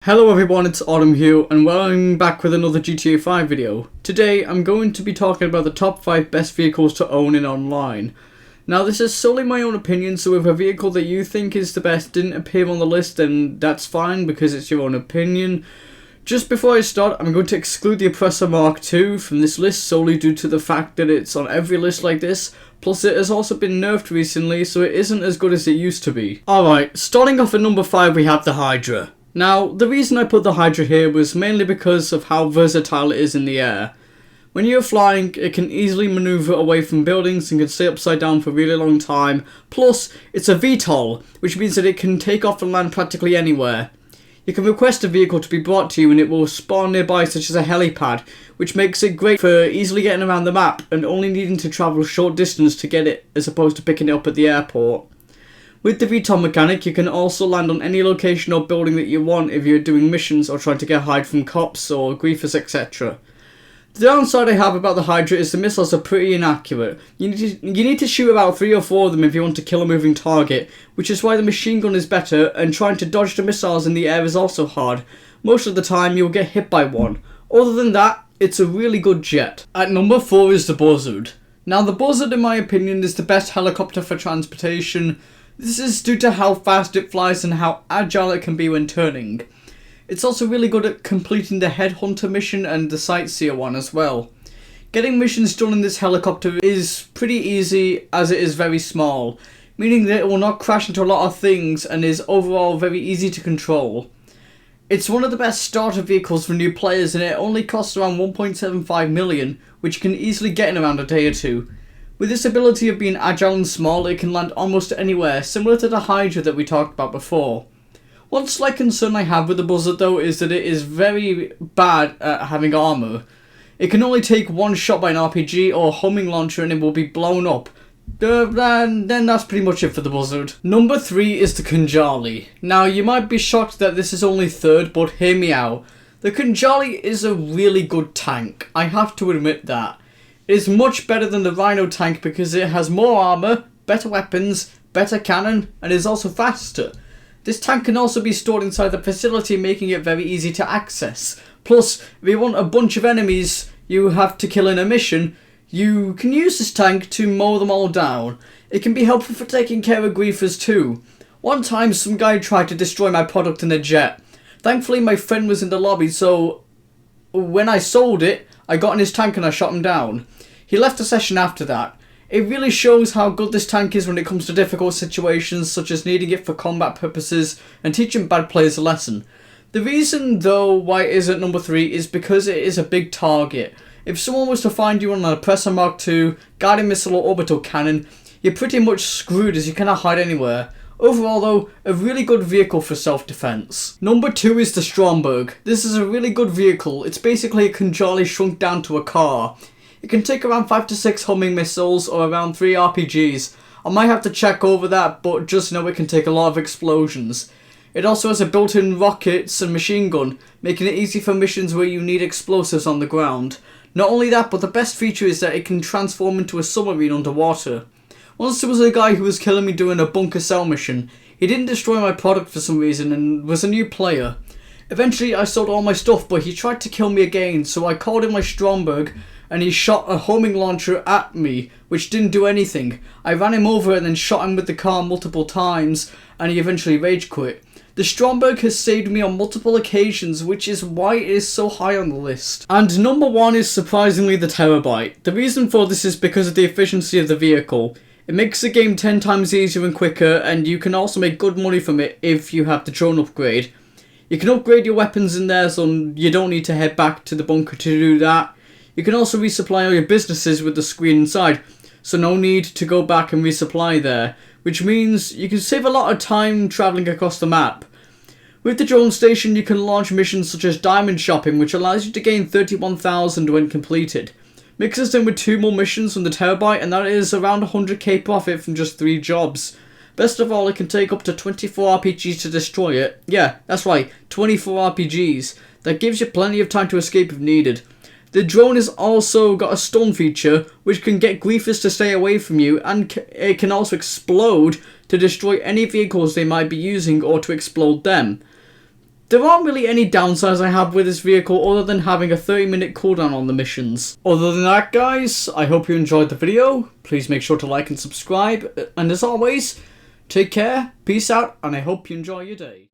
Hello everyone, it's Autumn here and welcome back with another GTA 5 video. Today I'm going to be talking about the top 5 best vehicles to own in online. Now this is solely my own opinion, so if a vehicle that you think is the best didn't appear on the list, then that's fine because it's your own opinion. Just before I start, I'm going to exclude the Oppressor Mark II from this list solely due to the fact that it's on every list like this, plus it has also been nerfed recently so it isn't as good as it used to be. Alright, starting off at number 5 we have the Hydra. Now, the reason I put the Hydra here was mainly because of how versatile it is in the air. When you're flying, it can easily maneuver away from buildings and can stay upside down for a really long time. Plus, it's a VTOL, which means that it can take off and land practically anywhere. You can request a vehicle to be brought to you and it will spawn nearby, such as a helipad, which makes it great for easily getting around the map and only needing to travel a short distance to get it as opposed to picking it up at the airport. With the VTOL mechanic, you can also land on any location or building that you want if you're doing missions or trying to get hide from cops or griefers, etc. The downside I have about the Hydra is the missiles are pretty inaccurate. You need to shoot about 3 or 4 of them if you want to kill a moving target, which is why the machine gun is better, and trying to dodge the missiles in the air is also hard. Most of the time you'll get hit by one. Other than that, it's a really good jet. At number 4 is the Buzzard. Now the Buzzard, in my opinion, is the best helicopter for transportation. This is due to how fast it flies and how agile it can be when turning. It's also really good at completing the Headhunter mission and the Sightseer one as well. Getting missions done in this helicopter is pretty easy as it is very small, meaning that it will not crash into a lot of things and is overall very easy to control. It's one of the best starter vehicles for new players and it only costs around 1.75 million, which you can easily get in around a day or two. With this ability of being agile and small, it can land almost anywhere, similar to the Hydra that we talked about before. One slight concern I have with the Buzzard though is that it is very bad at having armor. It can only take one shot by an RPG or homing launcher and it will be blown up. Then that's pretty much it for the Buzzard. Number 3 is the Khanjali. Now you might be shocked that this is only 3rd, but hear me out. The Khanjali is a really good tank, I have to admit that. It is much better than the Rhino tank because it has more armor, better weapons, better cannon, and is also faster. This tank can also be stored inside the facility, making it very easy to access. Plus, if you want a bunch of enemies you have to kill in a mission, you can use this tank to mow them all down. It can be helpful for taking care of griefers too. One time some guy tried to destroy my product in a jet. Thankfully my friend was in the lobby, so when I sold it, I got in his tank and I shot him down. He left the session after that. It really shows how good this tank is when it comes to difficult situations such as needing it for combat purposes and teaching bad players a lesson. The reason though why it is at number 3 is because it is a big target. If someone was to find you on an Oppressor Mark II, guided missile or orbital cannon, you're pretty much screwed as you cannot hide anywhere. Overall though, a really good vehicle for self-defense. Number 2 is the Stromberg. This is a really good vehicle. It's basically a Khanjali shrunk down to a car. It can take around 5 to 6 homing missiles or around 3 RPGs. I might have to check over that, but just know it can take a lot of explosions. It also has a built-in rockets and machine gun, making it easy for missions where you need explosives on the ground. Not only that, but the best feature is that it can transform into a submarine underwater. Once there was a guy who was killing me doing a bunker cell mission. He didn't destroy my product for some reason and was a new player. Eventually I sold all my stuff, but he tried to kill me again, so I called in my Stromberg and he shot a homing launcher at me, which didn't do anything. I ran him over and then shot him with the car multiple times and he eventually rage quit. The Stromberg has saved me on multiple occasions, which is why it is so high on the list. And number 1 is surprisingly the Terabyte. The reason for this is because of the efficiency of the vehicle. It makes the game 10 times easier and quicker, and you can also make good money from it if you have the drone upgrade. You can upgrade your weapons in there, so you don't need to head back to the bunker to do that. You can also resupply all your businesses with the screen inside, so no need to go back and resupply there, which means you can save a lot of time travelling across the map. With the drone station you can launch missions such as diamond shopping, which allows you to gain 31,000 when completed. Mixes in with 2 more missions from the Terabyte and that is around 100k profit from just 3 jobs. Best of all, it can take up to 24 RPGs to destroy it. Yeah, that's right, 24 RPGs. That gives you plenty of time to escape if needed. The drone has also got a stun feature which can get griefers to stay away from you, and it can also explode to destroy any vehicles they might be using or to explode them. There aren't really any downsides I have with this vehicle other than having a 30-minute cooldown on the missions. Other than that, guys, I hope you enjoyed the video. Please make sure to like and subscribe. And as always, take care, peace out, and I hope you enjoy your day.